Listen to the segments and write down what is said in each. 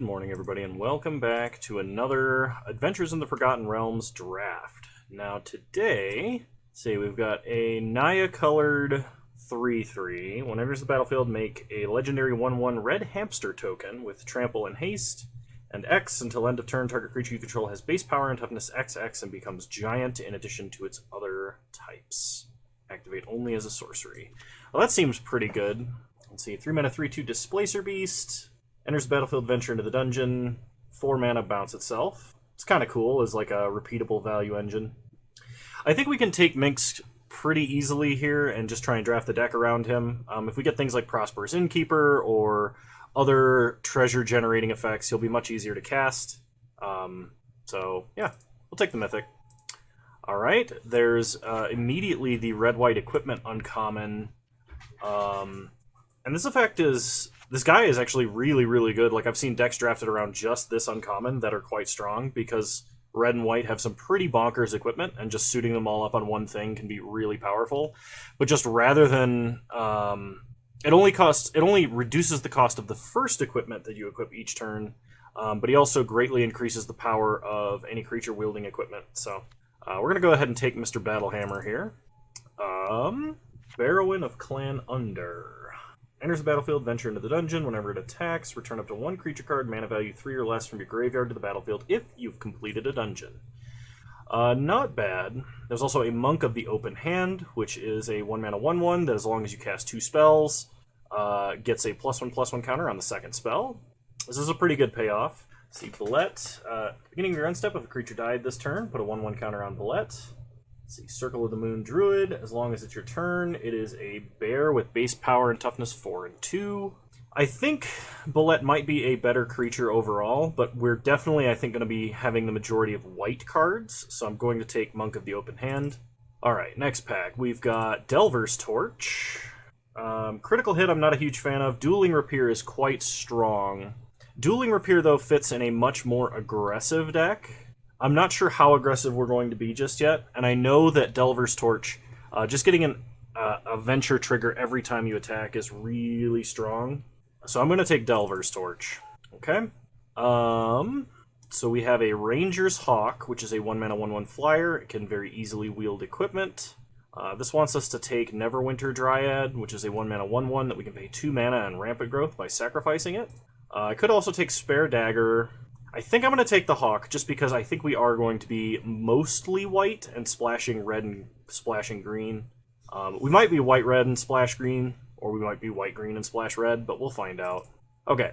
morning, everybody, and welcome back to another Adventures in the Forgotten Realms draft. Now, today, we've got a Naya-colored 3/3. When enters the battlefield, make a legendary 1/1 red hamster token with trample and haste, and X until end of turn. Target creature you control has base power and toughness XX and becomes giant in addition to its other types. Activate only as a sorcery. Well, that seems pretty good. Let's see, 3 mana 3/2 Displacer Beast. Enters the battlefield, venture into the dungeon. 4 mana, bounce itself. It's kind of cool as like a repeatable value engine. I think we can take Minx pretty easily here and just try and draft the deck around him. If we get things like Prosperous Innkeeper or other treasure-generating effects, he'll be much easier to cast. So, yeah, we'll take the Mythic. Alright, there's immediately the red-white equipment uncommon. And this effect is... This guy is actually really, really good. Like, I've seen decks drafted around just this uncommon that are quite strong, because red and white have some pretty bonkers equipment, and just suiting them all up on one thing can be really powerful. But just rather than... It only reduces the cost of the first equipment that you equip each turn, but he also greatly increases the power of any creature wielding equipment. So, we're going to go ahead and take Mr. Battlehammer here. Barrowin of Clan Under. Enters the battlefield, venture into the dungeon. Whenever it attacks, return up to 1 creature card, mana value 3 or less from your graveyard to the battlefield if you've completed a dungeon. Not bad. There's also a Monk of the Open Hand, which is a 1 mana 1/1 that as long as you cast 2 spells, gets a +1/+1 counter on the second spell. This is a pretty good payoff. See, Bullet. Beginning of your end step, if a creature died this turn, put a 1/1 counter on Bullet. See, Circle of the Moon Druid. As long as it's your turn, it is a bear with base power and toughness 4 and 2. I think Bullet might be a better creature overall, but we're definitely, I think, going to be having the majority of white cards, so I'm going to take Monk of the Open Hand. Alright, next pack. We've got Delver's Torch. Critical Hit I'm not a huge fan of. Dueling Rapier is quite strong. Dueling Rapier, though, fits in a much more aggressive deck. I'm not sure how aggressive we're going to be just yet, and I know that Delver's Torch, just getting a venture trigger every time you attack is really strong. So I'm going to take Delver's Torch. Okay. So we have a Ranger's Hawk, which is a 1 mana 1/1 flyer. It can very easily wield equipment. This wants us to take Neverwinter Dryad, which is a 1 mana 1/1 that we can pay 2 mana and Rampant Growth by sacrificing it. I could also take Spare Dagger. I think I'm going to take the Hawk, just because I think we are going to be mostly white and splashing red and splashing green. We might be white-red and splash green, or we might be white-green and splash red, but we'll find out. Okay,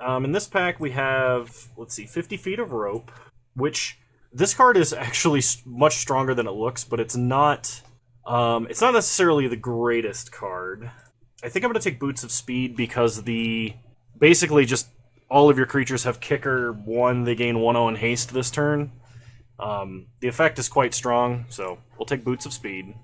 in this pack we have, let's see, 50 Feet of Rope, which this card is actually much stronger than it looks, but it's not necessarily the greatest card. I think I'm going to take Boots of Speed because basically just all of your creatures have Kicker 1, they gain 1/0 and haste this turn. The effect is quite strong, so we'll take Boots of Speed.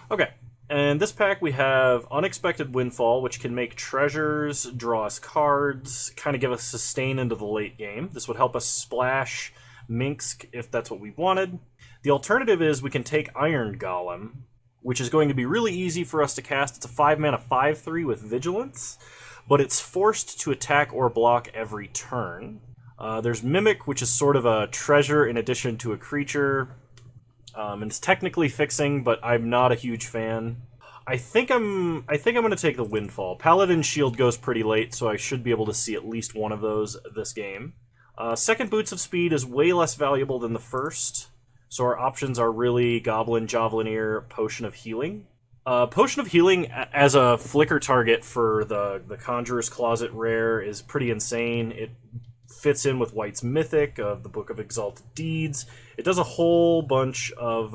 Okay, and this pack we have Unexpected Windfall, which can make treasures, draw us cards, kind of give us sustain into the late game. This would help us splash Minx if that's what we wanted. The alternative is we can take Iron Golem, which is going to be really easy for us to cast. It's a 5 mana 5/3 with Vigilance, but it's forced to attack or block every turn. There's Mimic, which is sort of a treasure in addition to a creature. And it's technically fixing, but I'm not a huge fan. I think I'm going to take the Windfall. Paladin Shield goes pretty late, so I should be able to see at least one of those this game. Second Boots of Speed is way less valuable than the first, so our options are really Goblin, Javelineer, Potion of Healing. Potion of Healing as a flicker target for the Conjurer's Closet rare is pretty insane. It fits in with White's Mythic of the Book of Exalted Deeds. It does a whole bunch of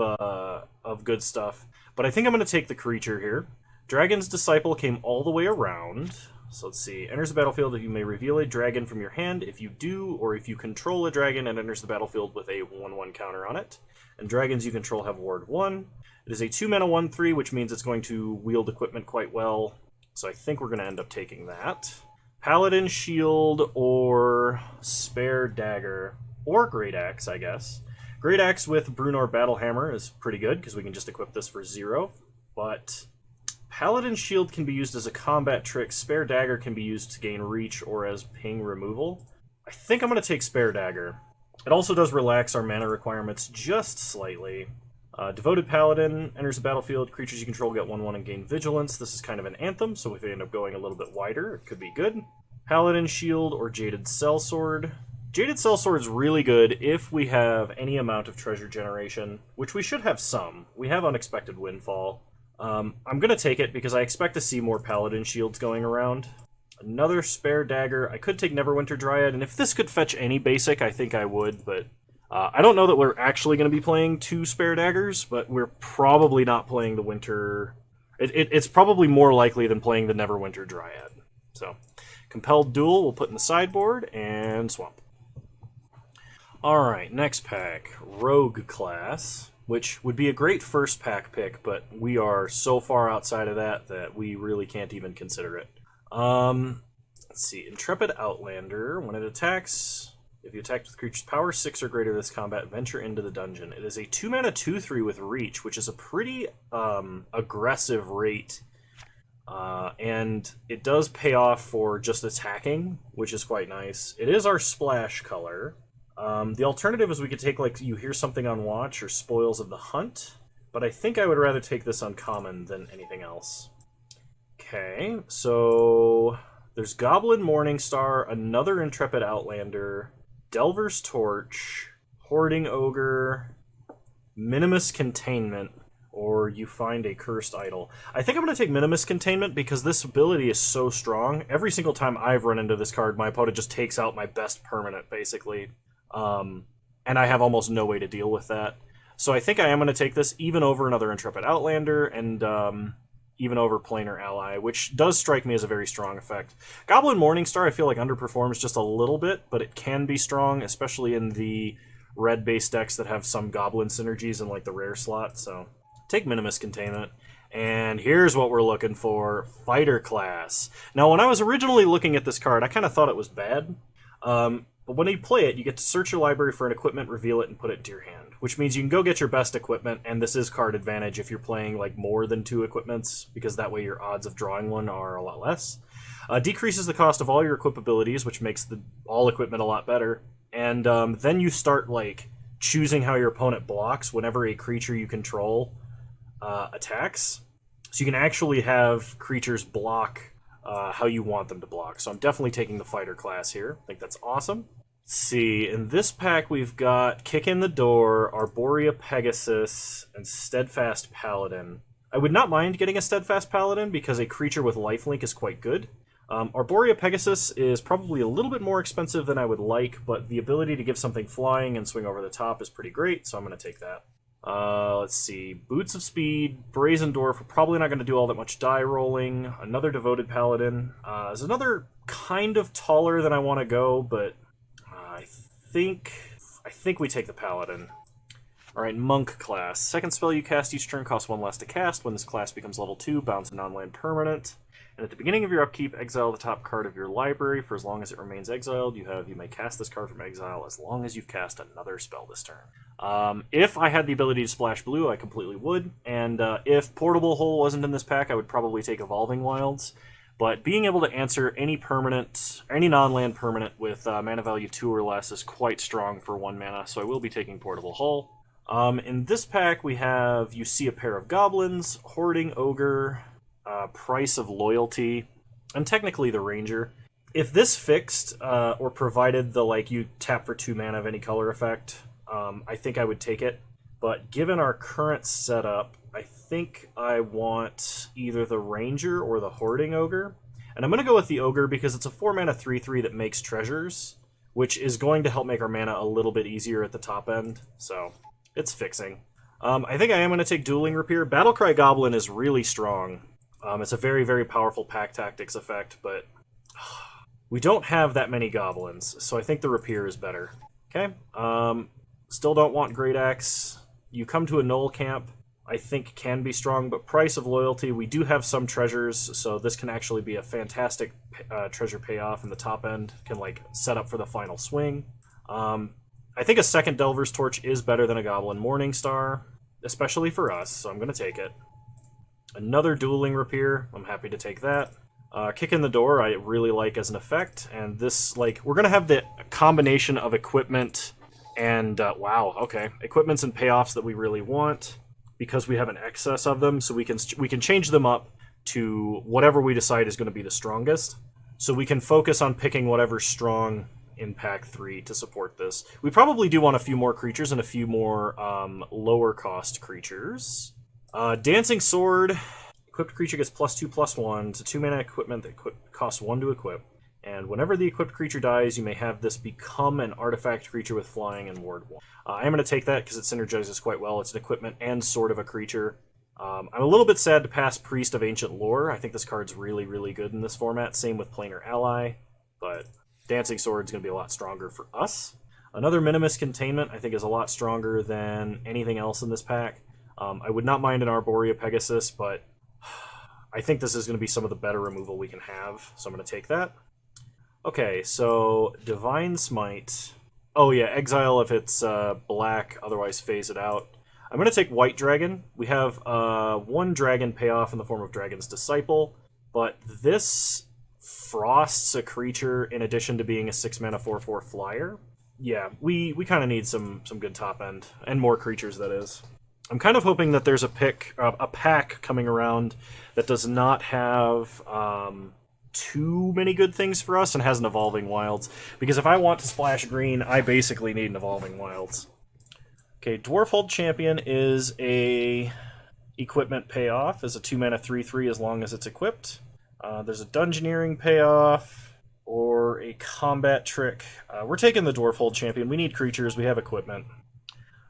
good stuff. But I think I'm going to take the creature here. Dragon's Disciple came all the way around. So let's see. Enters the battlefield, you may reveal a dragon from your hand. If you do, or if you control a dragon, it enters the battlefield with a 1/1 counter on it. And dragons you control have Ward 1. It is a 2 mana 1/3, which means it's going to wield equipment quite well. So I think we're going to end up taking that. Paladin Shield or Spare Dagger. Or Great Axe, I guess. Great Axe with Brunor Battlehammer is pretty good, because we can just equip this for 0. But Paladin Shield can be used as a combat trick. Spare Dagger can be used to gain reach or as ping removal. I think I'm going to take Spare Dagger. It also does relax our mana requirements just slightly. Devoted Paladin enters the battlefield. Creatures you control get 1/1 and gain Vigilance. This is kind of an anthem, so if we end up going a little bit wider, it could be good. Paladin Shield or Jaded Sellsword. Jaded Sellsword is really good if we have any amount of treasure generation, which we should have some. We have Unexpected Windfall. I'm going to take it because I expect to see more Paladin Shields going around. Another Spare Dagger. I could take Neverwinter Dryad, and if this could fetch any basic, I think I would, but I don't know that we're actually going to be playing 2 Spare Daggers, but we're probably not playing the Winter... It's probably more likely than playing the Neverwinter Dryad. So, Compelled Duel we'll put in the sideboard, and swamp. Alright, next pack. Rogue class, which would be a great first pack pick, but we are so far outside of that we really can't even consider it. Let's see. Intrepid Outlander. When it attacks, if you attack with creature's power 6 or greater this combat, venture into the dungeon. It is a 2-mana 2/3 with reach, which is a pretty aggressive rate. And it does pay off for just attacking, which is quite nice. It is our splash color. The alternative is we could take, like, You Hear Something on Watch or Spoils of the Hunt, but I think I would rather take this uncommon than anything else. Okay, so there's Goblin Morningstar, another Intrepid Outlander, Delver's Torch, Hoarding Ogre, Minimus Containment, or You Find a Cursed Idol. I think I'm going to take Minimus Containment because this ability is so strong. Every single time I've run into this card, my opponent just takes out my best permanent, basically. And I have almost no way to deal with that. So I think I am going to take this even over another Intrepid Outlander and even over Planar Ally, which does strike me as a very strong effect. Goblin Morningstar I feel like underperforms just a little bit, but it can be strong, especially in the red-based decks that have some Goblin synergies in like the rare slot. So take Minimus Containment. And here's what we're looking for, Fighter class. Now, when I was originally looking at this card, I kind of thought it was bad. But when you play it, you get to search your library for an equipment, reveal it, and put it into your hand. Which means you can go get your best equipment, and this is card advantage if you're playing like more than 2 equipments, because that way your odds of drawing one are a lot less. Decreases the cost of all your equip abilities, which makes all equipment a lot better. And then you start like choosing how your opponent blocks whenever a creature you control attacks. So you can actually have creatures block how you want them to block. So I'm definitely taking the Fighter class here. I think that's awesome. Let's see, in this pack we've got Kick in the Door, Arborea Pegasus, and Steadfast Paladin. I would not mind getting a Steadfast Paladin because a creature with lifelink is quite good. Arborea Pegasus is probably a little bit more expensive than I would like, but the ability to give something flying and swing over the top is pretty great, so I'm going to take that. Let's see, Boots of Speed, Brazen Dwarf, we're probably not going to do all that much die rolling. Another Devoted Paladin. Is another kind of taller than I want to go, but I think we take the Paladin. Alright, Monk class. Second spell you cast each turn costs 1 less to cast. When this class becomes level 2, bounce a non-land permanent. And at the beginning of your upkeep, exile the top card of your library. For as long as it remains exiled, you may cast this card from exile as long as you've cast another spell this turn. If I had the ability to splash blue, I completely would. And if Portable Hole wasn't in this pack, I would probably take Evolving Wilds. But being able to answer any non-land permanent with mana value 2 or less is quite strong for 1 mana, so I will be taking Portable Hull. In this pack, we have You See a Pair of Goblins, Hoarding Ogre, Price of Loyalty, and technically the Ranger. If this fixed, or provided the, you tap for 2 mana of any color effect, I think I would take it. But given our current setup, I think I want either the Ranger or the Hoarding Ogre. And I'm going to go with the Ogre because it's a 4-mana 3/3 that makes treasures, which is going to help make our mana a little bit easier at the top end. So, it's fixing. I think I am going to take Dueling Rapier. Battlecry Goblin is really strong. It's a very, very powerful pack tactics effect, but we don't have that many goblins, so I think the Rapier is better. Okay, still don't want Great Axe. You come to a Null Camp, I think can be strong, but Price of Loyalty, we do have some treasures, so this can actually be a fantastic treasure payoff in the top end. Can set up for the final swing. I think a second Delver's Torch is better than a Goblin Morningstar, especially for us, so I'm going to take it. Another Dueling Rapier, I'm happy to take that. Kick in the Door I really like as an effect, and this, like, we're going to have the combination of equipment and, wow, okay, equipments and payoffs that we really want, because we have an excess of them, so we can change them up to whatever we decide is going to be the strongest. So we can focus on picking whatever's strong in Pack 3 to support this. We probably do want a few more creatures and a few more lower cost creatures. Dancing Sword. Equipped creature gets +2/+1. It's a 2-mana equipment that costs 1 to equip. And whenever the equipped creature dies, you may have this become an artifact creature with flying and ward 1. I'm going to take that because it synergizes quite well. It's an equipment and sword of a creature. I'm a little bit sad to pass Priest of Ancient Lore. I think this card's really, really good in this format. Same with Planar Ally, but Dancing Sword's going to be a lot stronger for us. Another Minimus Containment I think is a lot stronger than anything else in this pack. I would not mind an Arborea Pegasus, but I think this is going to be some of the better removal we can have, so I'm going to take that. Okay, so Divine Smite. Oh yeah, exile if it's black, otherwise phase it out. I'm going to take White Dragon. We have 1 dragon payoff in the form of Dragon's Disciple, but this frosts a creature in addition to being a 6-mana 4/4 flyer. Yeah, we kind of need some good top end, and more creatures, that is. I'm kind of hoping that there's a pack coming around that does not have too many good things for us and has an Evolving Wilds, because if I want to splash green, I basically need an Evolving Wilds. Okay, Dwarfhold Champion is a equipment payoff, is a 2-mana 3/3 as long as it's equipped. There's a Dungeoneering payoff or a combat trick. We're taking the Dwarfhold Champion. We need creatures, we have equipment.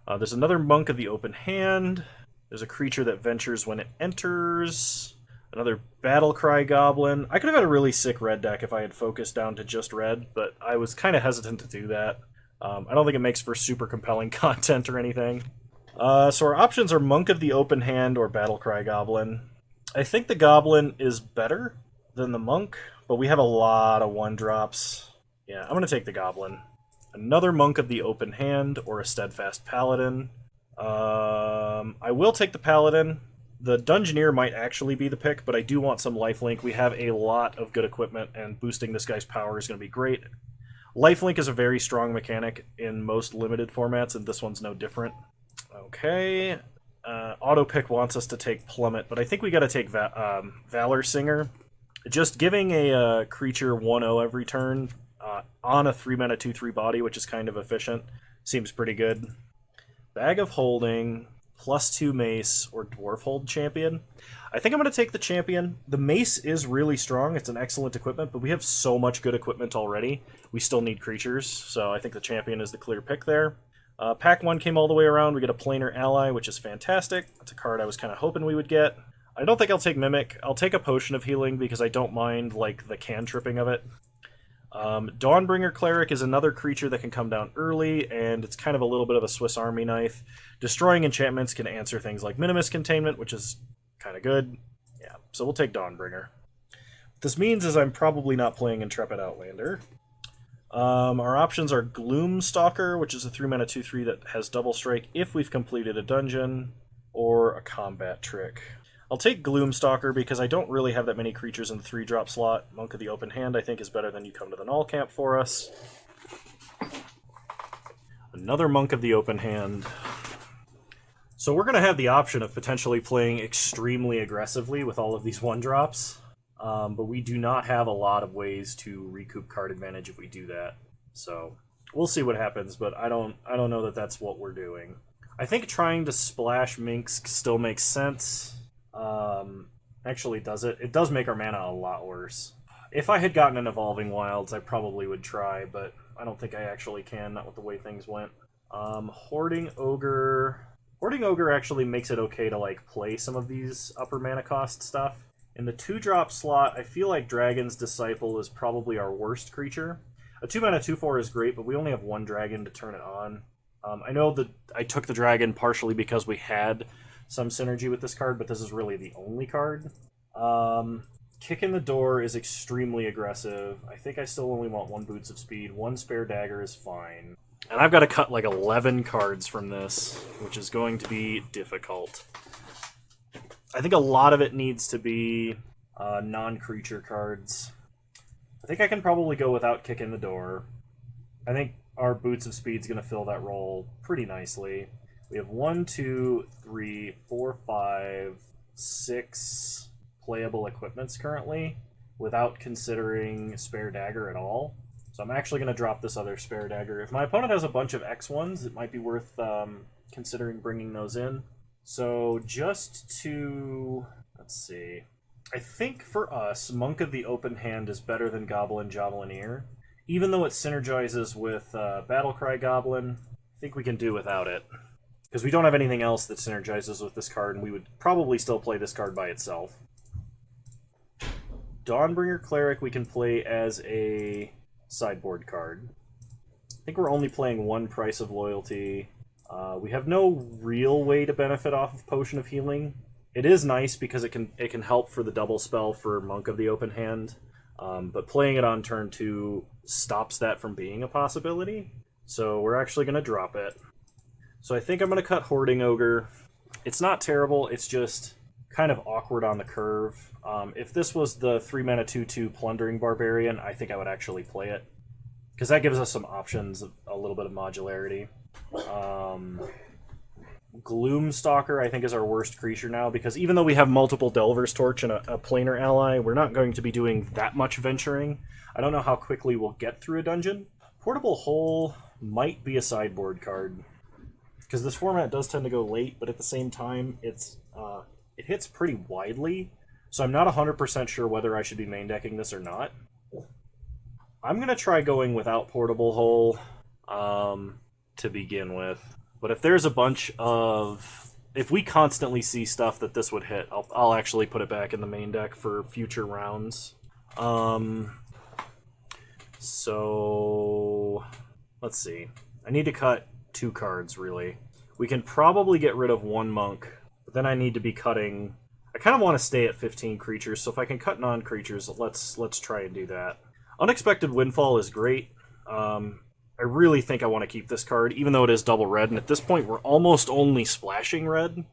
There's another Monk of the Open Hand. There's a creature that ventures when it enters. Another Battlecry Goblin. I could have had a really sick red deck if I had focused down to just red, but I was kind of hesitant to do that. I don't think it makes for super compelling content or anything. So our options are Monk of the Open Hand or Battlecry Goblin. I think the Goblin is better than the Monk, but we have a lot of 1-drops. Yeah, I'm going to take the Goblin. Another Monk of the Open Hand or a Steadfast Paladin. I will take the Paladin. The Dungeoneer might actually be the pick, but I do want some lifelink. We have a lot of good equipment, and boosting this guy's power is going to be great. Lifelink is a very strong mechanic in most limited formats, and this one's no different. Okay. Autopick wants us to take Plummet, but I think we got to take Valor Singer. Just giving a creature 1/0 every turn on a 3-mana 2/3 body, which is kind of efficient, seems pretty good. Bag of Holding, +2 Mace, or Dwarfhold Champion. I think I'm going to take the Champion. The Mace is really strong. It's an excellent equipment, but we have so much good equipment already. We still need creatures, so I think the Champion is the clear pick there. Pack 1 came all the way around. We get a Planar Ally, which is fantastic. That's a card I was kind of hoping we would get. I don't think I'll take Mimic. I'll take a Potion of Healing because I don't mind like the cantripping of it. Dawnbringer Cleric is another creature that can come down early, and it's kind of a little bit of a Swiss Army knife. Destroying enchantments can answer things like Minimus Containment, which is kind of good. Yeah, so we'll take Dawnbringer. What this means is I'm probably not playing Intrepid Outlander. Our options are Gloomstalker, which is a 3-mana 2/3 that has double strike if we've completed a dungeon, or a combat trick. I'll take Gloomstalker because I don't really have that many creatures in the 3-drop slot. Monk of the Open Hand I think is better than You Come to the Null Camp for us. Another Monk of the Open Hand. So we're going to have the option of potentially playing extremely aggressively with all of these 1-drops. But we do not have a lot of ways to recoup card advantage if we do that. So we'll see what happens, but I don't know that that's what we're doing. I think trying to splash Minx still makes sense. Actually, does it? It does make our mana a lot worse. If I had gotten an Evolving Wilds, I probably would try, but I don't think I actually can, not with the way things went. Hoarding Ogre. Hoarding Ogre actually makes it okay to like play some of these upper mana cost stuff. In the 2-drop slot, I feel like Dragon's Disciple is probably our worst creature. A 2-mana 2/4 is great, but we only have 1 dragon to turn it on. I know that I took the dragon partially because we had some synergy with this card, but this is really the only card. Kick in the Door is extremely aggressive. I think I still only want 1 Boots of Speed. 1 Spare Dagger is fine. And I've got to cut like 11 cards from this, which is going to be difficult. I think a lot of it needs to be non-creature cards. I think I can probably go without kicking the door. I think our Boots of Speed is going to fill that role pretty nicely. We have 1, 2, 3, 4, 5, 6 playable equipments currently, without considering Spare Dagger at all. So I'm actually going to drop this other Spare Dagger. If my opponent has a bunch of X1s, it might be worth considering bringing those in. So just to... let's see. I think for us, Monk of the Open Hand is better than Goblin Javelineer. Even though it synergizes with Battlecry Goblin, I think we can do without it. Because we don't have anything else that synergizes with this card, and we would probably still play this card by itself. Dawnbringer Cleric we can play as a sideboard card. I think we're only playing one Price of Loyalty. We have no real way to benefit off of Potion of Healing. It is nice because it can help for the double spell for Monk of the Open Hand, but playing it on turn 2 stops that from being a possibility. So we're actually going to drop it. So I think I'm going to cut Hoarding Ogre. It's not terrible, it's just kind of awkward on the curve. If this was the 3-mana 2/2 Plundering Barbarian, I think I would actually play it, because that gives us some options, a little bit of modularity. Gloomstalker, I think, is our worst creature now, because even though we have multiple Delver's Torch and a planar ally, we're not going to be doing that much venturing. I don't know how quickly we'll get through a dungeon. Portable Hole might be a sideboard card, because this format does tend to go late, but at the same time, it hits pretty widely, so I'm not 100% sure whether I should be main decking this or not. I'm going to try going without Portable Hole to begin with. But if there's a bunch of... if we constantly see stuff that this would hit, I'll actually put it back in the main deck for future rounds. So... let's see. I need to cut 2 cards, really. We can probably get rid of 1 monk, but then I need to be cutting... I kind of want to stay at 15 creatures, so if I can cut non-creatures, let's try and do that. Unexpected Windfall is great. I really think I want to keep this card, even though it is double red, and at this point we're almost only splashing red,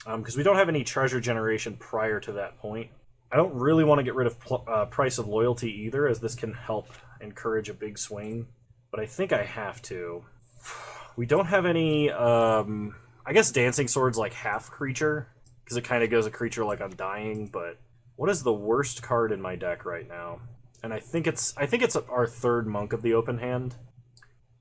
because we don't have any treasure generation prior to that point. I don't really want to get rid of Price of Loyalty either, as this can help encourage a big swing, but I think I have to. We don't have any, I guess Dancing Sword's like half creature, because it kind of goes a creature like Undying, but what is the worst card in my deck right now? And I think it's our 3rd Monk of the Open Hand.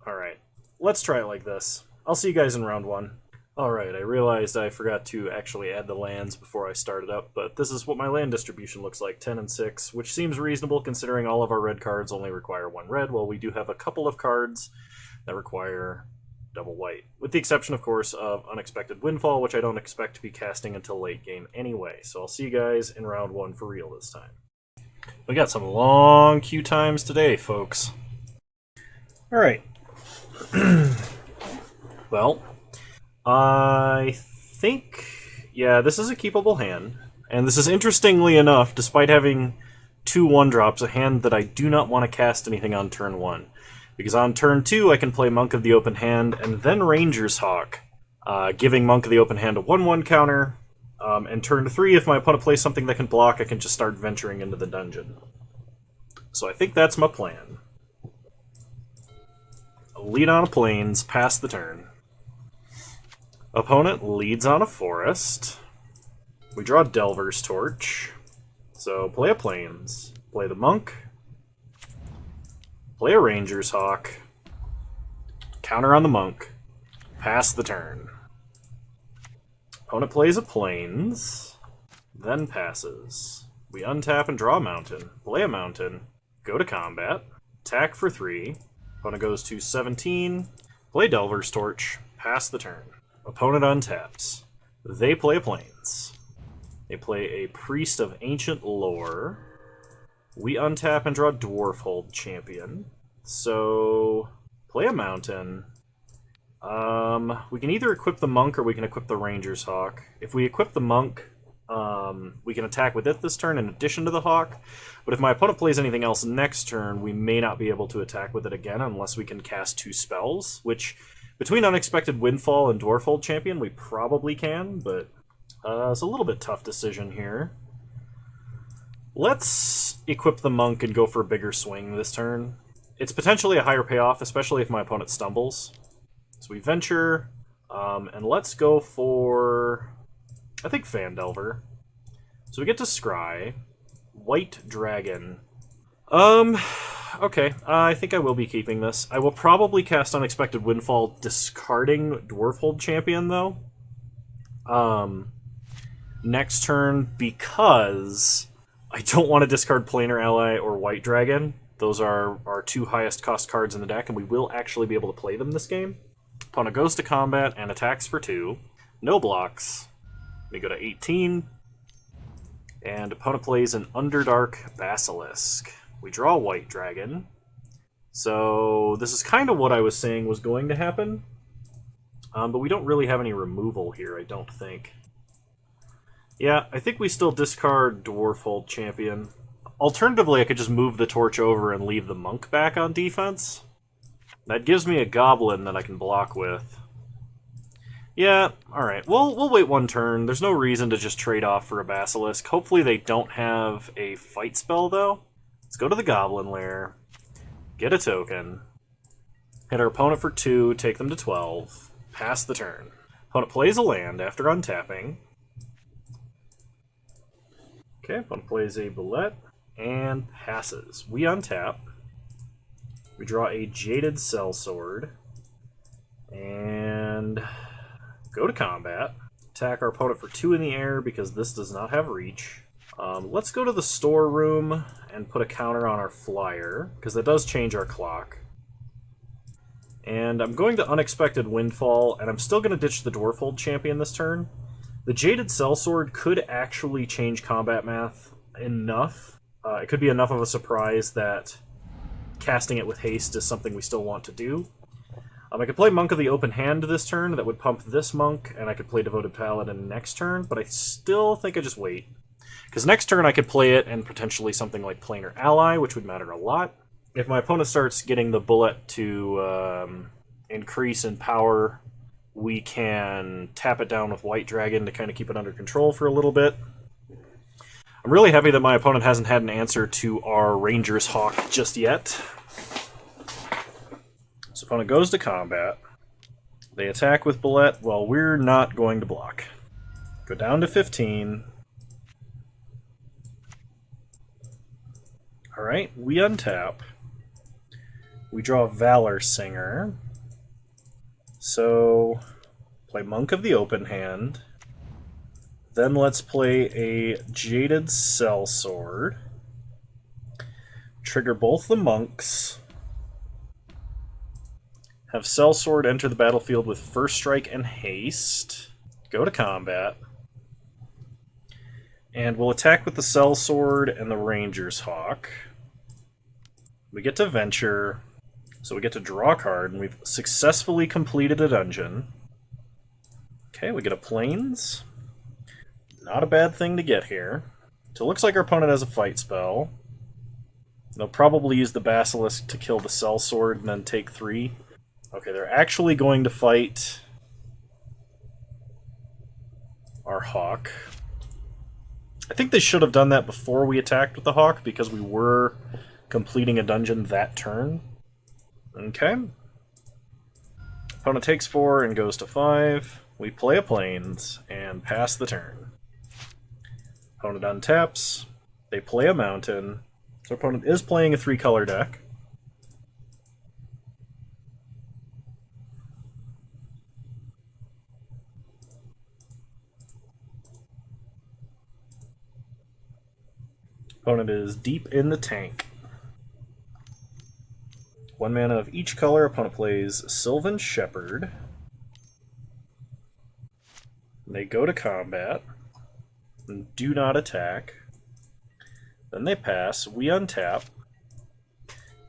Alright, let's try it like this. I'll see you guys in round 1. Alright, I realized I forgot to actually add the lands before I started up, but this is what my land distribution looks like, 10 and 6, which seems reasonable considering all of our red cards only require 1 red, while we do have a couple of cards that require double white. With the exception, of course, of Unexpected Windfall, which I don't expect to be casting until late game anyway. So I'll see you guys in round 1 for real this time. We got some long queue times today, folks. Alright. Well, I think, yeah, this is a keepable hand, and this is, interestingly enough, despite having 2 1-drops, a hand that I do not want to cast anything on turn 1, because on turn 2 I can play Monk of the Open Hand and then Ranger's Hawk, giving Monk of the Open Hand a 1/1 counter, and turn 3, if my opponent plays something that can block, I can just start venturing into the dungeon. So I think that's my plan. Lead on a Plains, pass the turn. Opponent leads on a Forest. We draw Delver's Torch. So play a Plains. Play the Monk. Play a Ranger's Hawk. Counter on the Monk. Pass the turn. Opponent plays a Plains. Then passes. We untap and draw a Mountain. Play a Mountain. Go to combat. Attack for 3. Opponent goes to 17, play Delver's Torch, pass the turn. Opponent untaps. They play a Plains. They play a Priest of Ancient Lore. We untap and draw Dwarfhold Champion. So, play a Mountain. We can either equip the Monk or we can equip the Ranger's Hawk. If we equip the Monk, we can attack with it this turn in addition to the Hawk, but if my opponent plays anything else next turn, we may not be able to attack with it again unless we can cast 2 spells, which, between Unexpected Windfall and Dwarfhold Champion, we probably can, but it's a little bit tough decision here. Let's equip the monk and go for a bigger swing this turn. It's potentially a higher payoff, especially if my opponent stumbles. So we venture, and let's go for, I think, Fandelver. So we get to Scry. White Dragon. Okay, I think I will be keeping this. I will probably cast Unexpected Windfall, discarding Dwarfhold Champion, though. Next turn, because I don't want to discard Planar Ally or White Dragon. Those are our two highest cost cards in the deck, and we will actually be able to play them this game. Opponent goes to combat and attacks for 2. No blocks. We go to 18. And opponent plays an Underdark Basilisk. We draw White Dragon. So this is kind of what I was saying was going to happen. But we don't really have any removal here, I don't think. Yeah, I think we still discard Dwarfhold Champion. Alternatively, I could just move the torch over and leave the monk back on defense. That gives me a goblin that I can block with. Yeah, alright. We'll wait one turn. There's no reason to just trade off for a basilisk. Hopefully they don't have a fight spell, though. Let's go to the goblin lair. Get a token. Hit our opponent for 2, take them to 12. Pass the turn. Opponent plays a land after untapping. Okay, opponent plays a bullet and passes. We untap. We draw a Jaded Sellsword. And go to combat. Attack our opponent for 2 in the air because this does not have reach. Let's go to the storeroom and put a counter on our flyer, because that does change our clock. And I'm going to Unexpected Windfall, and I'm still going to ditch the Dwarfhold Champion this turn. The Jaded Sellsword could actually change combat math enough. It could be enough of a surprise that casting it with haste is something we still want to do. I could play Monk of the Open Hand this turn, that would pump this monk, and I could play Devoted Paladin next turn, but I still think I just wait. Because next turn I could play it and potentially something like Planar Ally, which would matter a lot. If my opponent starts getting the bullet to increase in power, we can tap it down with White Dragon to kind of keep it under control for a little bit. I'm really happy that my opponent hasn't had an answer to our Ranger's Hawk just yet. So opponent goes to combat. They attack with bullet. Well, we're not going to block. Go down to 15. Alright, we untap. We draw Valor Singer. So, play Monk of the Open Hand. Then let's play a Jaded Sellsword. Trigger both the monks. Have Sellsword enter the battlefield with First Strike and Haste. Go to combat. And we'll attack with the Sellsword and the Ranger's Hawk. We get to venture, so we get to draw a card, and we've successfully completed a dungeon. Okay, we get a Plains. Not a bad thing to get here. So it looks like our opponent has a fight spell. They'll probably use the Basilisk to kill the Sellsword and then take 3. Okay, they're actually going to fight our Hawk. I think they should have done that before we attacked with the Hawk, because we were completing a dungeon that turn. Okay. Opponent takes 4 and goes to 5. We play a Plains and pass the turn. Opponent untaps. They play a Mountain. So opponent is playing a 3-color deck. Opponent is deep in the tank. 1 mana of each color. Opponent plays Sylvan Shepherd. They go to combat and do not attack. Then they pass. We untap.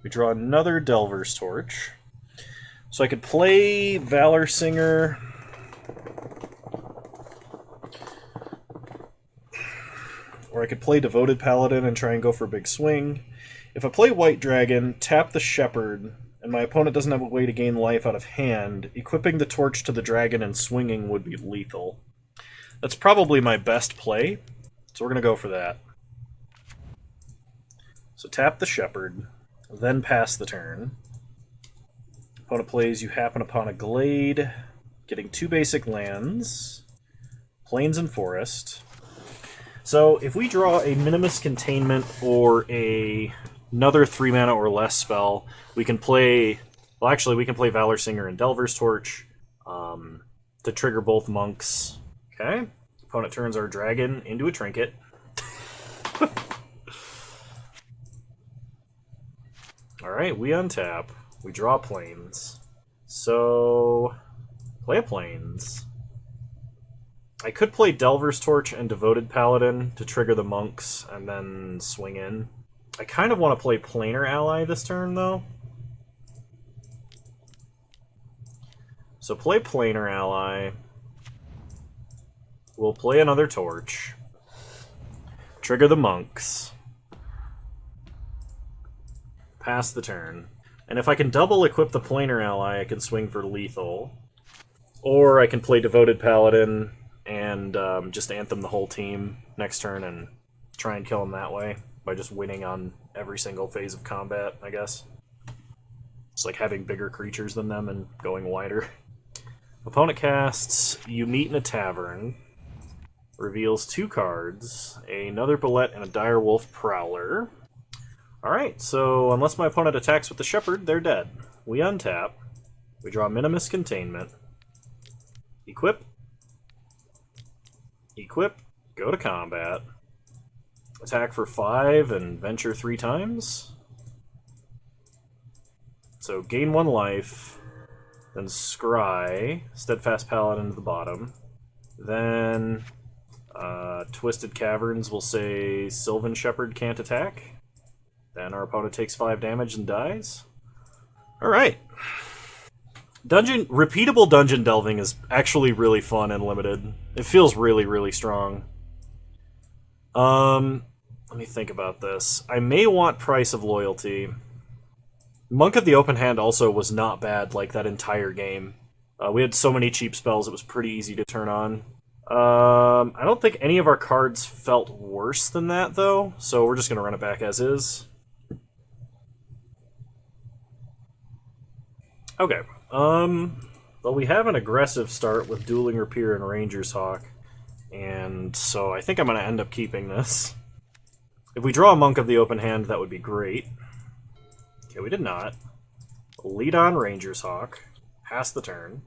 We draw another Delver's Torch. So I could play Valor Singer. Or I could play Devoted Paladin and try and go for a big swing. If I play White Dragon, tap the Shepherd, and my opponent doesn't have a way to gain life out of hand, equipping the torch to the dragon and swinging would be lethal. That's probably my best play, so we're going to go for that. So tap the Shepherd, then pass the turn. Opponent plays You Happen Upon a Glade, getting 2 basic lands, Plains and Forest. So if we draw a Minimus Containment or another 3 mana or less spell, we can play... Well, actually, we can play Valor Singer and Delver's Torch to trigger both monks. Okay. Opponent turns our dragon into a trinket. Alright, we untap. We draw Plains. So, play a Plains. I could play Delver's Torch and Devoted Paladin to trigger the monks and then swing in. I kind of want to play Planar Ally this turn, though. So play Planar Ally. We'll play another Torch. Trigger the monks. Pass the turn. And if I can double equip the Planar Ally, I can swing for lethal. Or I can play Devoted Paladin and just Anthem the whole team next turn and try and kill him that way by just winning on every single phase of combat, I guess. It's like having bigger creatures than them and going wider. Opponent casts You Meet in a Tavern. Reveals 2 cards, another Bullet and a Direwolf Prowler. Alright, so unless my opponent attacks with the Shepherd, they're dead. We untap. We draw Minimus Containment. Equip. Equip. Go to combat. Attack for 5 and venture 3 times. So gain 1 life. Then Scry. Steadfast Paladin to the bottom. Then Twisted Caverns will say Sylvan Shepherd can't attack. Then our opponent takes 5 damage and dies. Alright. Repeatable dungeon delving is actually really fun and limited. It feels really, really strong. Let me think about this. I may want Price of Loyalty. Monk of the Open Hand also was not bad, like, that entire game. We had so many cheap spells, it was pretty easy to turn on. I don't think any of our cards felt worse than that, though, so we're just going to run it back as is. Okay, well, we have an aggressive start with Dueling Rapier and Ranger's Hawk, and so I think I'm going to end up keeping this. If we draw a Monk of the Open Hand, that would be great. Okay, we did not. Lead on Ranger's Hawk. Pass the turn.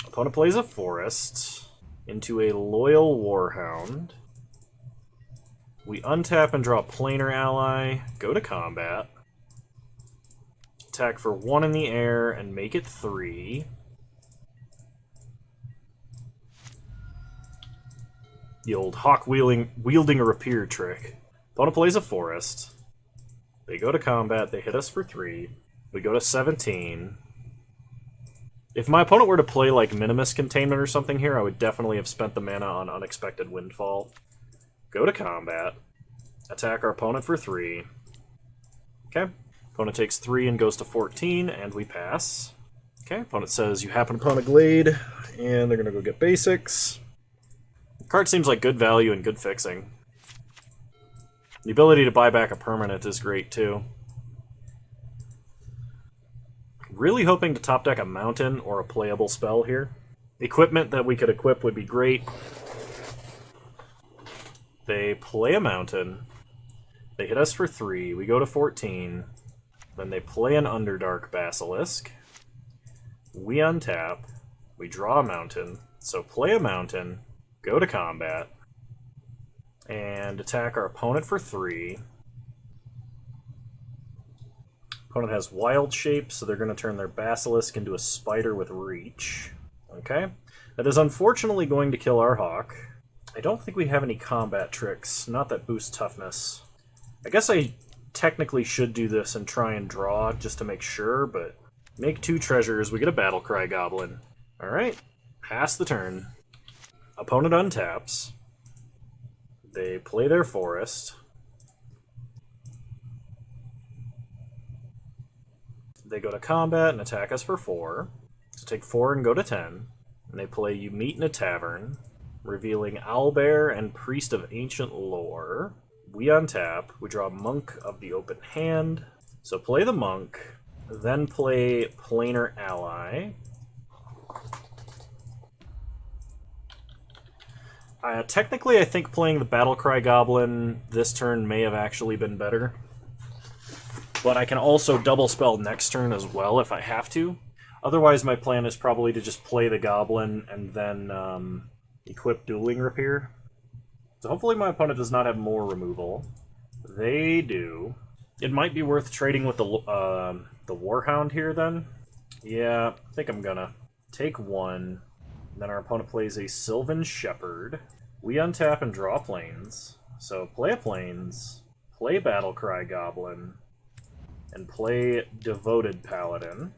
Opponent plays a Forest into a Loyal Warhound. We untap and draw Planar Ally. Go to combat. Attack for 1 in the air and make it 3. The old Hawk wielding a rapier trick. Opponent plays a Forest. They go to combat, they hit us for 3. We go to 17. If my opponent were to play like Minimus Containment or something here, I would definitely have spent the mana on Unexpected Windfall. Go to combat. Attack our opponent for 3. Okay. Opponent takes 3 and goes to 14, and we pass. Okay, opponent says You Happen Upon a Glade, and they're going to go get basics. The card seems like good value and good fixing. The ability to buy back a permanent is great, too. Really hoping to top deck a mountain or a playable spell here. Equipment that we could equip would be great. They play a mountain. They hit us for 3. We go to 14. Then they play an Underdark Basilisk. We untap. We draw a mountain. So play a mountain. Go to combat. And attack our opponent for 3. Opponent has Wild Shape, so they're going to turn their Basilisk into a Spider with Reach. Okay. That is unfortunately going to kill our Hawk. I don't think we have any combat tricks, not that boost toughness. I guess I technically should do this and try and draw just to make sure, but make 2 treasures, we get a Battlecry Goblin. Alright, pass the turn. Opponent untaps. They play their Forest. They go to combat and attack us for 4. So take 4 and go to 10. And they play You Meet in a Tavern, revealing Owlbear and Priest of Ancient Lore. We untap. We draw Monk of the Open Hand. So play the Monk, then play Planar Ally. Technically, I think playing the Battlecry Goblin this turn may have actually been better. But I can also double spell next turn as well if I have to. Otherwise, my plan is probably to just play the Goblin and then equip Dueling Rapier. So hopefully my opponent does not have more removal. They do. It might be worth trading with the Warhound here then. Yeah, I think I'm gonna. Take one. Then our opponent plays a Sylvan Shepherd. We untap and draw Plains. So play a Plains, play Battlecry Goblin, and play Devoted Paladin.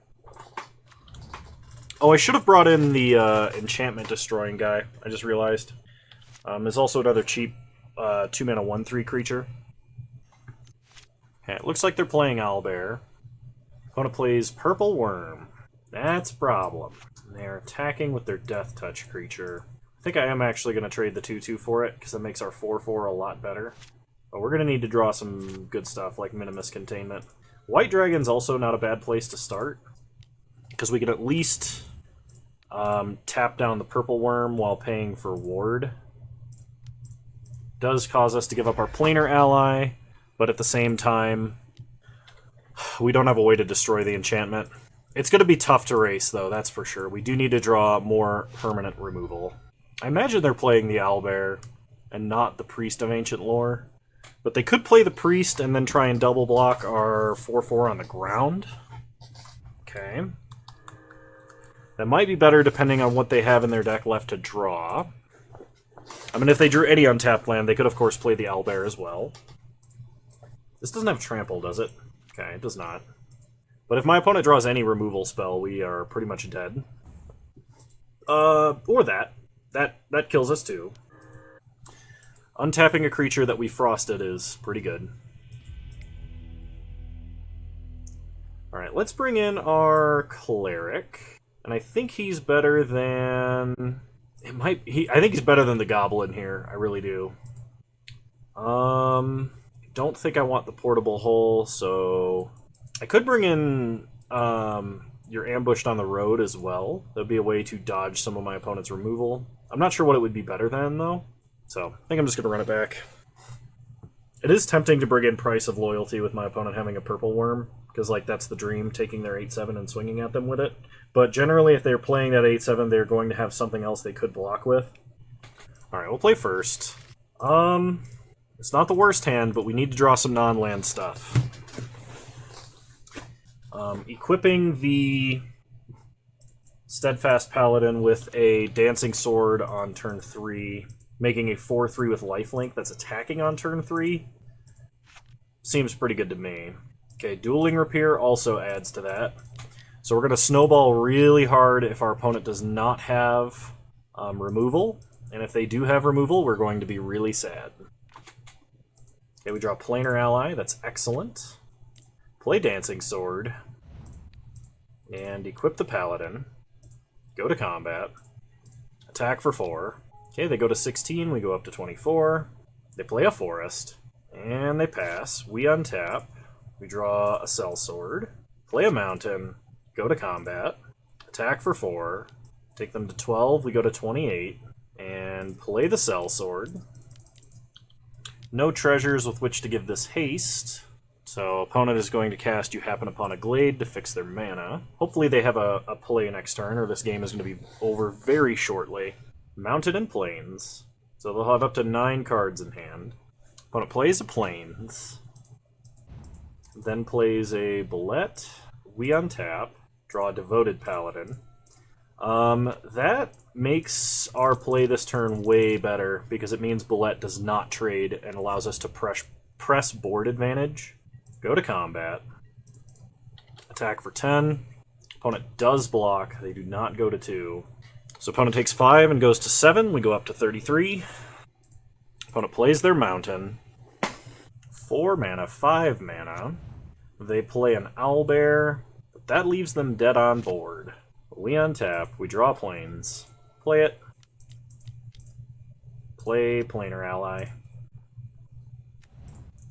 Oh, I should have brought in the Enchantment Destroying guy, I just realized. There's also another cheap 2-mana 1/3 creature. Okay, it looks like they're playing Owlbear. Opponent plays Purple Worm. That's a problem. They're attacking with their Death Touch creature. I think I am actually going to trade the 2/2 for it, because that makes our 4/4 a lot better. But we're going to need to draw some good stuff, like Minimus Containment. White Dragon's also not a bad place to start, because we can at least tap down the Purple Worm while paying for Ward. Does cause us to give up our Planar Ally, but at the same time, we don't have a way to destroy the enchantment. It's going to be tough to race, though, that's for sure. We do need to draw more permanent removal. I imagine they're playing the Owlbear and not the Priest of Ancient Lore. But they could play the Priest and then try and double block our 4/4 on the ground. Okay. That might be better depending on what they have in their deck left to draw. I mean, if they drew any untapped land, they could, of course, play the Owlbear as well. This doesn't have Trample, does it? Okay, it does not. But if my opponent draws any removal spell, we are pretty much dead. Or that. That kills us too. Untapping a creature that we frosted is pretty good. Alright, let's bring in our Cleric. And I think he's better than... I think he's better than the Goblin here. I really do. Don't think I want the Portable Hole, so... I could bring in your Ambushed on the Road as well. That would be a way to dodge some of my opponent's removal. I'm not sure what it would be better than, though. So, I think I'm just going to run it back. It is tempting to bring in Price of Loyalty with my opponent having a Purple Worm, because, like, that's the dream, taking their 8/7 and swinging at them with it. But generally, if they're playing that 8/7, they're going to have something else they could block with. Alright, we'll play first. It's not the worst hand, but we need to draw some non-land stuff. Equipping the Steadfast Paladin with a Dancing Sword on turn 3, making a 4/3 with lifelink that's attacking on turn 3, seems pretty good to me. Okay, Dueling Rapier also adds to that. So we're going to snowball really hard if our opponent does not have removal, and if they do have removal, we're going to be really sad. Okay, we draw Planar Ally, that's excellent. Play Dancing Sword, and equip the Paladin. Go to combat. Attack for 4. Okay, they go to 16, we go up to 24. They play a Forest, and they pass. We untap. We draw a Sellsword. Play a Mountain. Go to combat. Attack for 4. Take them to 12, we go to 28. And play the Sellsword. No treasures with which to give this haste. So opponent is going to cast You Happen Upon a Glade to fix their mana. Hopefully they have a play next turn, or this game is going to be over very shortly. Mounted in Plains. So they'll have up to 9 cards in hand. Opponent plays a Plains. Then plays a Bullet. We untap. Draw a Devoted Paladin. That makes our play this turn way better, because it means Bullet does not trade and allows us to press board advantage. Go to combat. Attack for 10. Opponent does block. They do not go to 2. So opponent takes 5 and goes to 7. We go up to 33. Opponent plays their Mountain. 4 mana, 5 mana. They play an Owlbear. But that leaves them dead on board. We untap. We draw Plains. Play it. Play Planar Ally.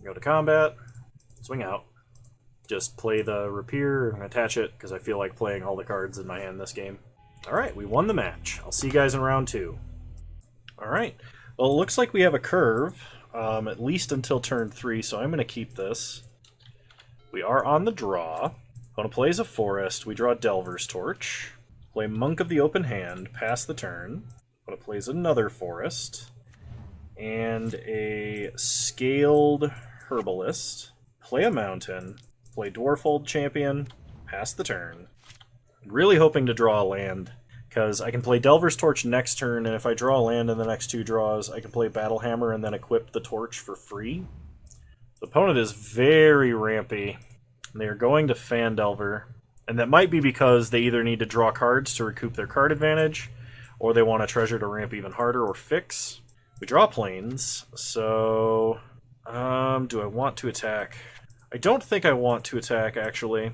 go to combat, swing out. Just play the rapier and attach it, because I feel like playing all the cards in my hand this game. Alright, we won the match. I'll see you guys in round 2. Alright, well, it looks like we have a curve, at least until turn 3, so I'm going to keep this. We are on the draw. Opponent plays a forest, we draw Delver's Torch. Play Monk of the Open Hand, pass the turn. Opponent plays another forest. And a Scaled Herbalist. Play a Mountain. Play Dwarfold Champion, pass the turn. Really hoping to draw a land, because I can play Delver's Torch next turn, and if I draw a land in the next 2 draws, I can play Battle Hammer and then equip the torch for free. The opponent is very rampy. They are going to Phandelver, and that might be because they either need to draw cards to recoup their card advantage, or they want a treasure to ramp even harder or fix. We draw planes, so do I want to attack? I don't think I want to attack, actually.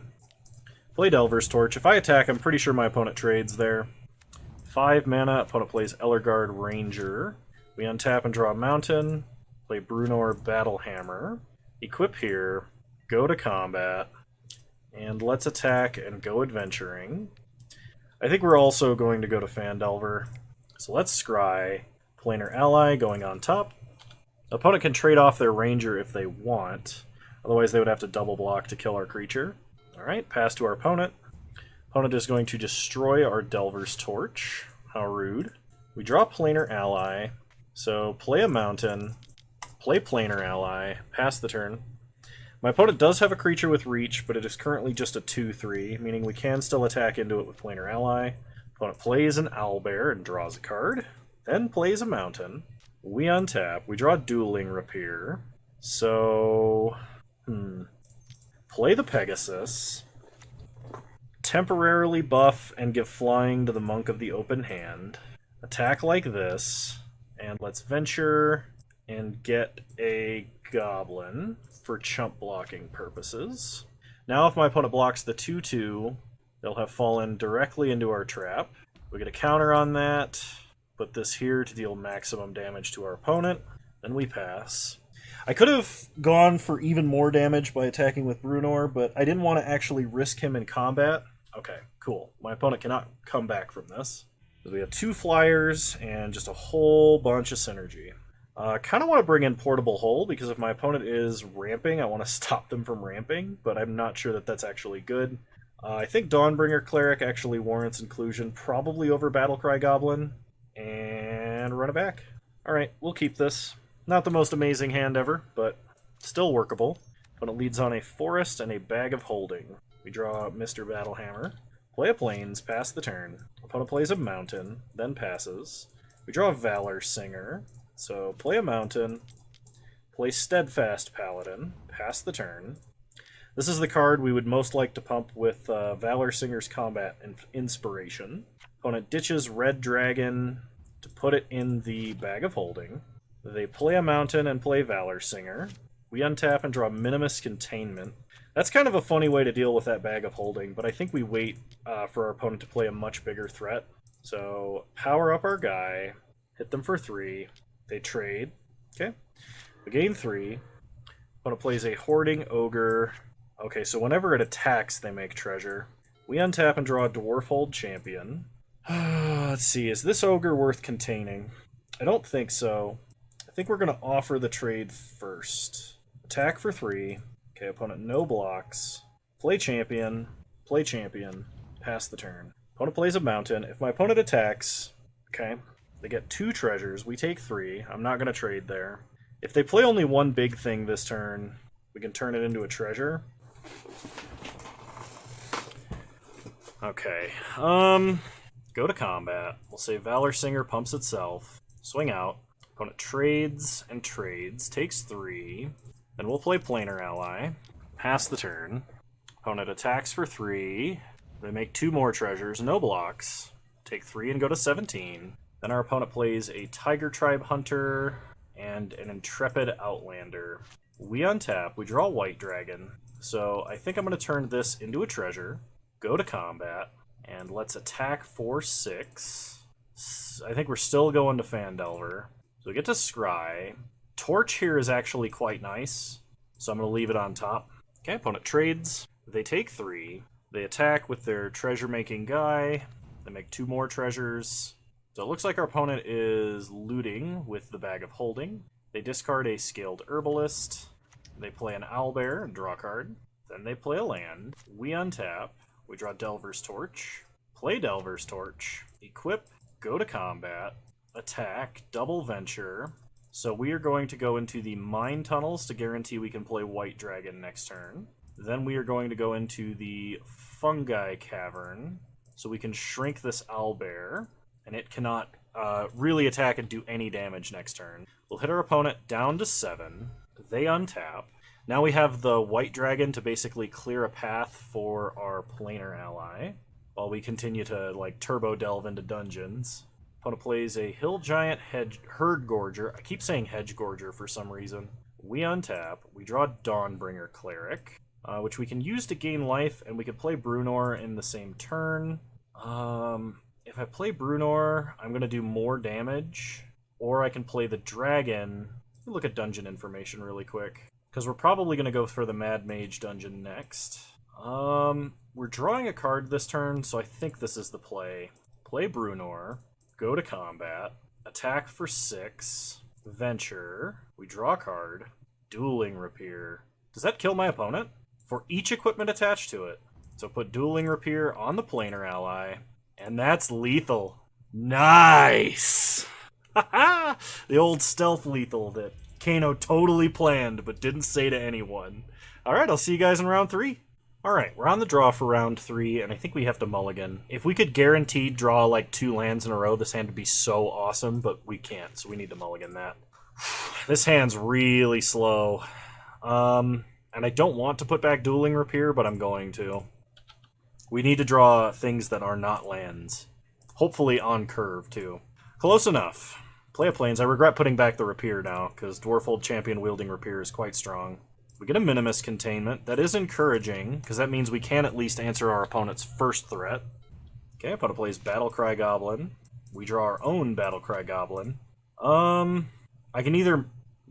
Play Delver's Torch. If I attack, I'm pretty sure my opponent trades there. 5 mana, opponent plays Ellergard Ranger. We untap and draw a Mountain. Play Brunor Battle Hammer. Equip here. Go to combat. And let's attack and go adventuring. I think we're also going to go to Phandelver. So let's scry. Planar Ally going on top. Opponent can trade off their Ranger if they want. Otherwise, they would have to double block to kill our creature. Alright, pass to our opponent. Opponent is going to destroy our Delver's Torch. How rude. We draw Planar Ally. So, play a Mountain. Play Planar Ally. Pass the turn. My opponent does have a creature with Reach, but it is currently just a 2/3, meaning we can still attack into it with Planar Ally. Opponent plays an Owlbear and draws a card. Then plays a Mountain. We untap. We draw Dueling Rapier. So... Play the Pegasus, temporarily buff and give flying to the Monk of the Open Hand, attack like this, and let's venture and get a Goblin for chump blocking purposes. Now if my opponent blocks the 2/2, they'll have fallen directly into our trap. We get a counter on that, put this here to deal maximum damage to our opponent, then we pass. I could have gone for even more damage by attacking with Brunor, but I didn't want to actually risk him in combat. Okay, cool. My opponent cannot come back from this. We have 2 flyers and just a whole bunch of synergy. I kind of want to bring in Portable Hole, because if my opponent is ramping, I want to stop them from ramping, but I'm not sure that that's actually good. I think Dawnbringer Cleric actually warrants inclusion, probably over Battlecry Goblin, and run it back. Alright, we'll keep this. Not the most amazing hand ever, but still workable. Opponent leads on a forest and a Bag of Holding. We draw Mr. Battlehammer. Play a Plains, pass the turn. Opponent plays a Mountain, then passes. We draw a Valor Singer. So play a Mountain. Play Steadfast Paladin, pass the turn. This is the card we would most like to pump with Valor Singer's Combat Inspiration. Opponent ditches Red Dragon to put it in the Bag of Holding. They play a Mountain and play Valor Singer. We untap and draw Minimus Containment. That's kind of a funny way to deal with that Bag of Holding, but I think we wait for our opponent to play a much bigger threat. So, power up our guy, hit them for 3, they trade, okay? We gain 3. Opponent plays a Hoarding Ogre. Okay, so whenever it attacks, they make treasure. We untap and draw a Dwarfold Champion. Let's see, is this Ogre worth containing? I don't think so. I think we're going to offer the trade first. Attack for 3. Okay, opponent no blocks. Play champion, pass the turn. Opponent plays a Mountain. If my opponent attacks, okay, they get 2 treasures. We take 3. I'm not going to trade there. If they play only one big thing this turn, we can turn it into a treasure. Okay, go to combat. We'll say Valor Singer pumps itself. Swing out. Opponent trades and trades, takes 3. Then we'll play Planar Ally. Pass the turn. Opponent attacks for 3. They make 2 more treasures, no blocks. Take 3 and go to 17. Then our opponent plays a Tiger Tribe Hunter and an Intrepid Outlander. We untap, we draw White Dragon. So I think I'm going to turn this into a treasure, go to combat, and let's attack for 6. I think we're still going to Phandelver. So we get to Scry. Torch here is actually quite nice. so I'm going to leave it on top. Okay, opponent trades. They take 3. They attack with their treasure-making guy. They make 2 more treasures. So it looks like our opponent is looting with the Bag of Holding. They discard a Scaled Herbalist. They play an Owlbear and draw a card. Then they play a land. We untap. We draw Delver's Torch. Play Delver's Torch. Equip. Go to combat. Attack. Double Venture. So we are going to go into the Mine Tunnels to guarantee we can play White Dragon next turn. Then we are going to go into the Fungi Cavern, so we can shrink this Owlbear, and it cannot really attack and do any damage next turn. We'll hit our opponent down to 7. They untap. Now we have the White Dragon to basically clear a path for our planar ally, while we continue to like turbo delve into dungeons. Opponent plays a Hill Giant Herd Gorger. I keep saying Hedge Gorger for some reason. We untap. We draw Dawnbringer Cleric, which we can use to gain life, and we could play Brunor in the same turn. If I play Brunor, I'm going to do more damage, or I can play the Dragon. Let me look at dungeon information really quick, because we're probably going to go for the Mad Mage dungeon next. We're drawing a card this turn, so I think this is the play. Play Brunor, go to combat, attack for 6, venture, we draw a card, Dueling Rapier. Does that kill my opponent? For each equipment attached to it. So put Dueling Rapier on the planar ally, and that's lethal. Nice! The old stealth lethal that Kano totally planned but didn't say to anyone. Alright, I'll see you guys in round 3. Alright, we're on the draw for round 3, and I think we have to mulligan. If we could guaranteed draw like 2 lands in a row, this hand would be so awesome, but we can't, so we need to mulligan that. This hand's really slow. And I don't want to put back Dueling Rapier, but I'm going to. We need to draw things that are not lands. Hopefully on curve, too. Close enough. Play a Plains. I regret putting back the Rapier now, because Dwarfold Champion wielding Rapier is quite strong. We get a Minimus Containment. That is encouraging, because that means we can at least answer our opponent's first threat. Okay, opponent plays Battlecry Goblin. We draw our own Battlecry Goblin. I can either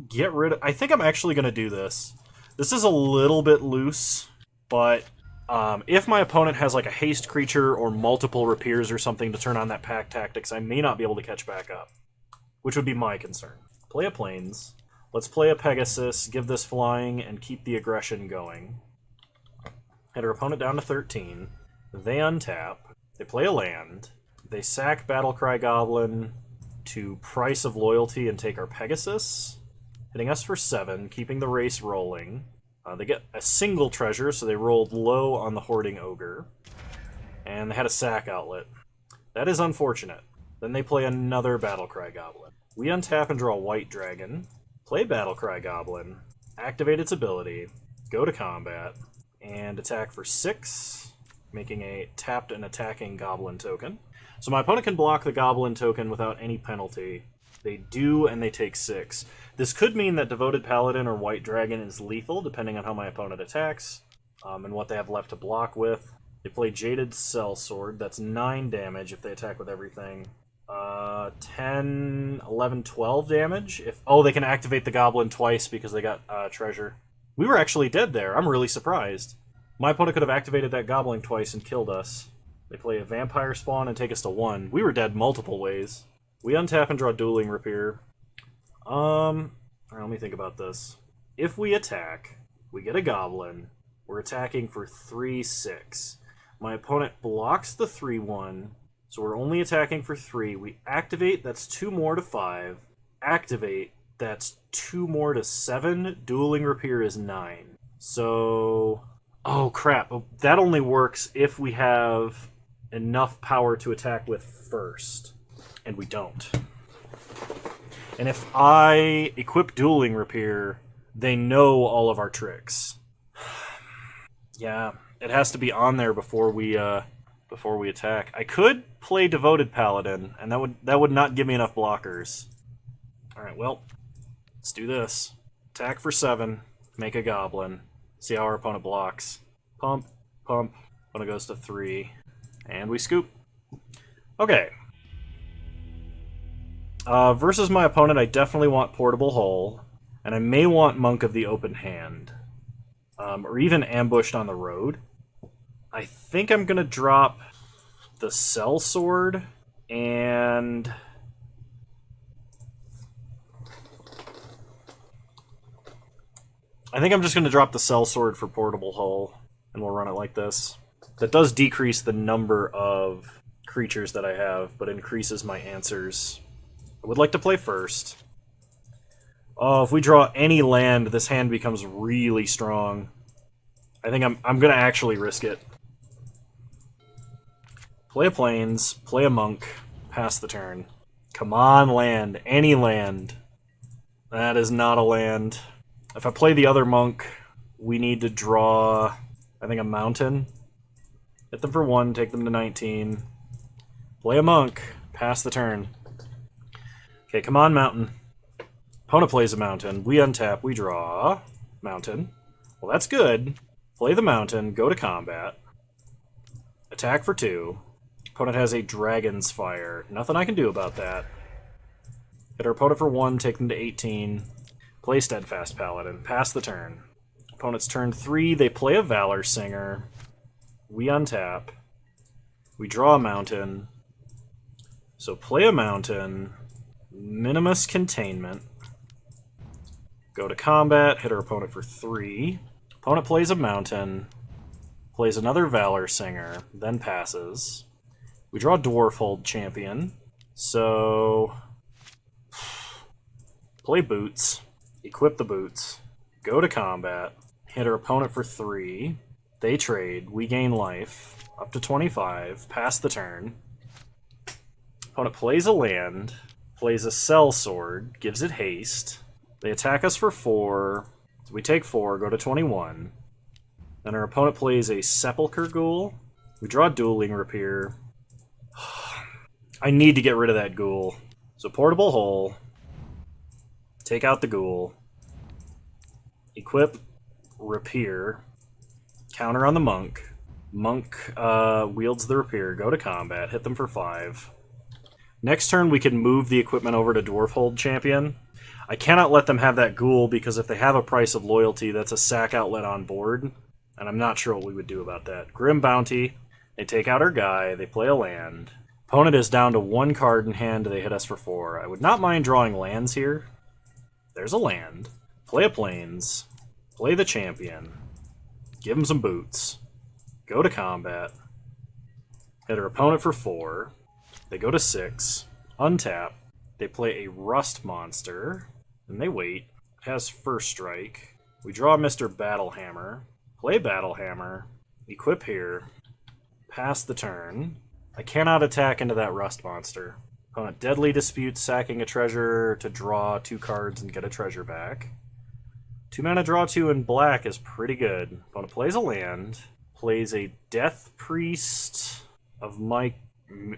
get rid of... I think I'm actually going to do this. This is a little bit loose, but if my opponent has like a haste creature or multiple rapiers or something to turn on that pack tactics, I may not be able to catch back up, which would be my concern. Play a Plains. Let's play a Pegasus, give this flying, and keep the aggression going. Hit our opponent down to 13. They untap. They play a land. They sack Battlecry Goblin to Price of Loyalty and take our Pegasus, hitting us for 7, keeping the race rolling. They get a single treasure, so they rolled low on the Hoarding Ogre. And they had a sack outlet. That is unfortunate. Then they play another Battlecry Goblin. We untap and draw a White Dragon. Play Battlecry Goblin. Activate its ability. Go to combat. And attack for 6, making a tapped and attacking Goblin token. So my opponent can block the Goblin token without any penalty. They do, and they take 6. This could mean that Devoted Paladin or White Dragon is lethal, depending on how my opponent attacks, and what they have left to block with. They play Jaded Sellsword. That's 9 damage if they attack with everything. 10, 11, 12 damage. Oh, they can activate the Goblin twice because they got treasure. We were actually dead there. I'm really surprised. My opponent could have activated that Goblin twice and killed us. They play a Vampire Spawn and take us to 1. We were dead multiple ways. We untap and draw Dueling Rapier. Alright, let me think about this. If we attack, we get a Goblin. We're attacking for 3/6. My opponent blocks the 3/1, so we're only attacking for 3. We activate, that's 2 more to 5. Activate, that's 2 more to 7. Dueling Rapier is 9. So... oh, crap. That only works if we have enough power to attack with first. And we don't. And if I equip Dueling Rapier, they know all of our tricks. Yeah, it has to be on there before we attack. I could play Devoted Paladin, and that would not give me enough blockers. Alright, well, let's do this. Attack for 7, make a Goblin, see how our opponent blocks. Pump, pump, opponent goes to 3, and we scoop. Okay. Versus my opponent, I definitely want Portable Hole, and I may want Monk of the Open Hand. or even ambushed on the road. I think I'm going to drop the Cell Sword and... I think I'm just going to drop the Cell Sword for Portable Hull, and we'll run it like this. That does decrease the number of creatures that I have, but increases my answers. I would like to play first. Oh, if we draw any land, this hand becomes really strong. I think I'm going to actually risk it. Play a Plains, play a Monk, pass the turn. Come on, land. Any land. That is not a land. If I play the other Monk, we need to draw, I think, a Mountain. Hit them for 1, take them to 19. Play a Monk, pass the turn. Okay, come on, Mountain. Opponent plays a Mountain. We untap, we draw. Mountain. Well, that's good. Play the Mountain, go to combat. Attack for 2. Opponent has a Dragon's Fire. Nothing I can do about that. Hit our opponent for 1, take them to 18. Play Steadfast Paladin. Pass the turn. Opponent's turn 3. They play a Valor Singer. We untap. We draw a Mountain. So play a Mountain. Minimus Containment. Go to combat. Hit our opponent for 3. Opponent plays a Mountain. Plays another Valor Singer. Then passes. We draw Dwarfhold Champion. So... play Boots. Equip the Boots, go to combat, hit our opponent for 3, they trade, we gain life, up to 25, pass the turn. Opponent plays a land, plays a Cell Sword, gives it haste, they attack us for 4, so we take 4, go to 21. Then our opponent plays a Sepulchre Ghoul, we draw Dueling Rapier. I need to get rid of that Ghoul. So Portable Hull. Take out the Ghoul. Equip Rapier. Counter on the Monk. Monk wields the Rapier. Go to combat. Hit them for 5. Next turn we can move the equipment over to Dwarfhold Champion. I cannot let them have that Ghoul because if they have a Price of Loyalty, that's a sack outlet on board. And I'm not sure what we would do about that. Grim Bounty. They take out our guy. They play a land. Opponent is down to 1 card in hand. They hit us for 4. I would not mind drawing lands here. There's a land. Play a Plains. Play the Champion. Give him some boots. Go to combat. Hit our opponent for 4. They go to 6. Untap. They play a Rust Monster. And they wait. It has First Strike. We draw Mr. Battlehammer. Play Battlehammer. Equip here. Pass the turn. I cannot attack into that Rust Monster. Opponent Deadly Dispute, sacking a treasure to draw 2 cards and get a treasure back. 2 mana draw 2 in black is pretty good. Opponent plays a land, plays a Death Priest of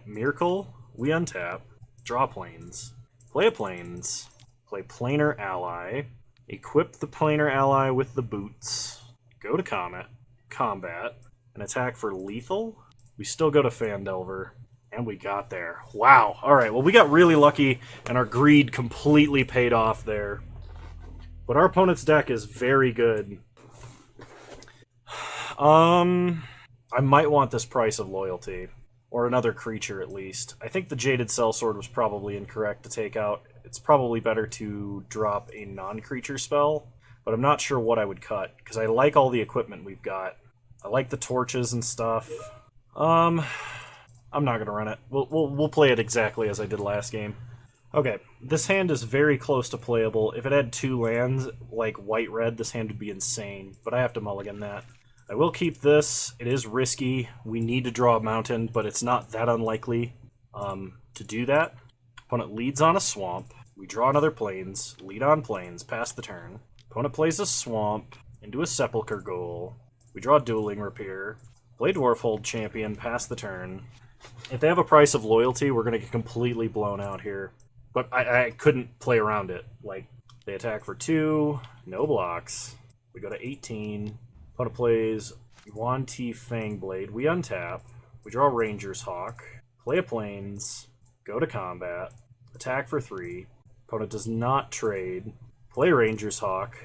Miracle. We untap, draw Plains. Play a Plains, play Planar Ally, equip the Planar Ally with the boots, go to combat, and attack for lethal. We still go to Fandelver. And we got there. Wow. Alright, well we got really lucky, and our greed completely paid off there. But our opponent's deck is very good. I might want this Price of Loyalty. Or another creature, at least. I think the Jaded Sellsword was probably incorrect to take out. It's probably better to drop a non-creature spell. But I'm not sure what I would cut, because I like all the equipment we've got. I like the torches and stuff. I'm not going to run it. We'll play it exactly as I did last game. Okay, this hand is very close to playable. If it had 2 lands, like white-red, this hand would be insane. But I have to mulligan that. I will keep this. It is risky. We need to draw a Mountain, but it's not that unlikely to do that. Opponent leads on a Swamp. We draw another Plains. Lead on Plains. Pass the turn. Opponent plays a Swamp into a Sepulchre Ghoul. We draw Dueling Rapier. Play Dwarfhold Champion. Pass the turn. If they have a Price of Loyalty, we're going to get completely blown out here. But I couldn't play around it. Like, they attack for 2, no blocks. We go to 18. Opponent plays Yuan Ti Fangblade. We untap. We draw Ranger's Hawk. Play a Plains. Go to combat. Attack for 3. Opponent does not trade. Play Ranger's Hawk.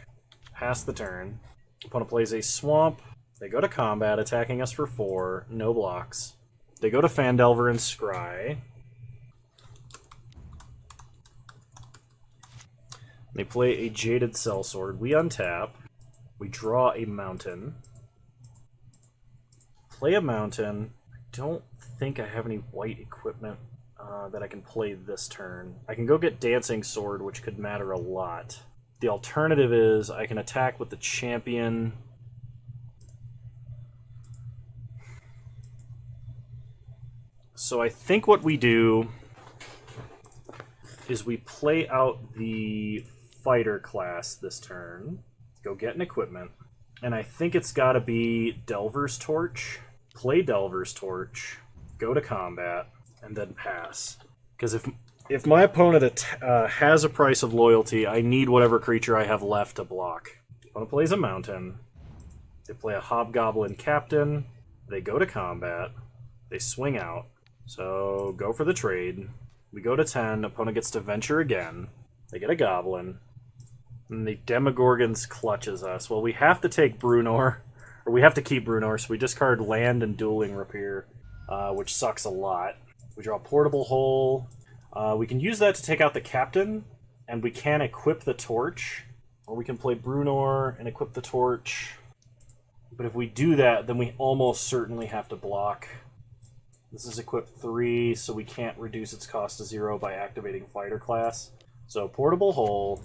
Pass the turn. Opponent plays a Swamp. They go to combat, attacking us for 4. No blocks. They go to Fandelver and Scry. They play a Jaded Sellsword. We untap. We draw a Mountain. Play a Mountain. I don't think I have any white equipment that I can play this turn. I can go get Dancing Sword, which could matter a lot. The alternative is I can attack with the Champion. So I think what we do is we play out the Fighter class this turn, go get an equipment, and I think it's got to be Delver's Torch. Play Delver's Torch, go to combat, and then pass. Because if my opponent has a Price of Loyalty, I need whatever creature I have left to block. Opponent plays a Mountain. They play a Hobgoblin Captain. They go to combat. They swing out. So go for the trade. We go to 10. Opponent gets to venture again. They get a Goblin. And the Demogorgons clutches us. Well, we have to take Brunor. Or we have to keep Brunor, so we discard Land and Dueling Rapier, which sucks a lot. We draw Portable Hole. We can use that to take out the Captain, and we can equip the Torch. Or we can play Brunor and equip the Torch. But if we do that, then we almost certainly have to block. This is equipped 3, so we can't reduce its cost to 0 by activating Fighter class. So Portable Hole,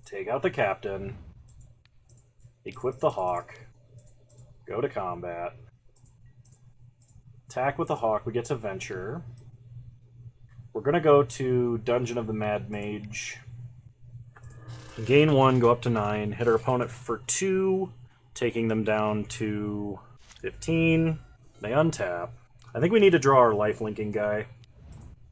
take out the Captain, equip the Hawk, go to combat, attack with the Hawk, we get to venture. We're going to go to Dungeon of the Mad Mage. Gain 1, go up to 9, hit our opponent for 2, taking them down to 15. They untap. I think we need to draw our life-linking guy.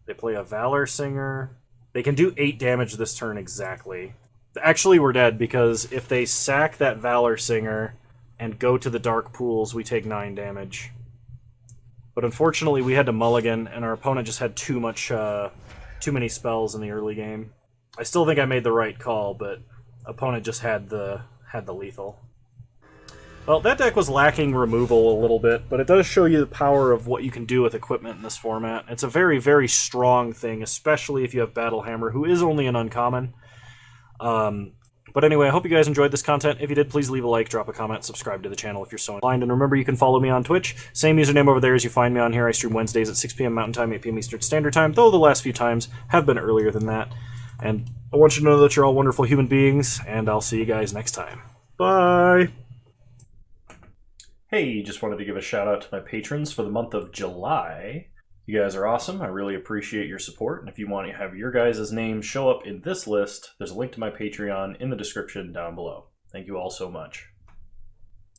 They play a Valor Singer. They can do 8 damage this turn exactly. Actually, we're dead, because if they sack that Valor Singer and go to the Dark Pools, we take 9 damage. But unfortunately, we had to mulligan, and our opponent just had too many spells in the early game. I still think I made the right call, but opponent just had the lethal. Well, that deck was lacking removal a little bit, but it does show you the power of what you can do with equipment in this format. It's a very, very strong thing, especially if you have Battlehammer, who is only an uncommon. But anyway, I hope you guys enjoyed this content. If you did, please leave a like, drop a comment, subscribe to the channel if you're so inclined. And remember, you can follow me on Twitch. Same username over there as you find me on here. I stream Wednesdays at 6 p.m. Mountain Time, 8 p.m. Eastern Standard Time, though the last few times have been earlier than that. And I want you to know that you're all wonderful human beings, and I'll see you guys next time. Bye! Hey, just wanted to give a shout out to my patrons for the month of July. You guys are awesome. I really appreciate your support. And if you want to have your guys' names show up in this list, there's a link to my Patreon in the description down below. Thank you all so much.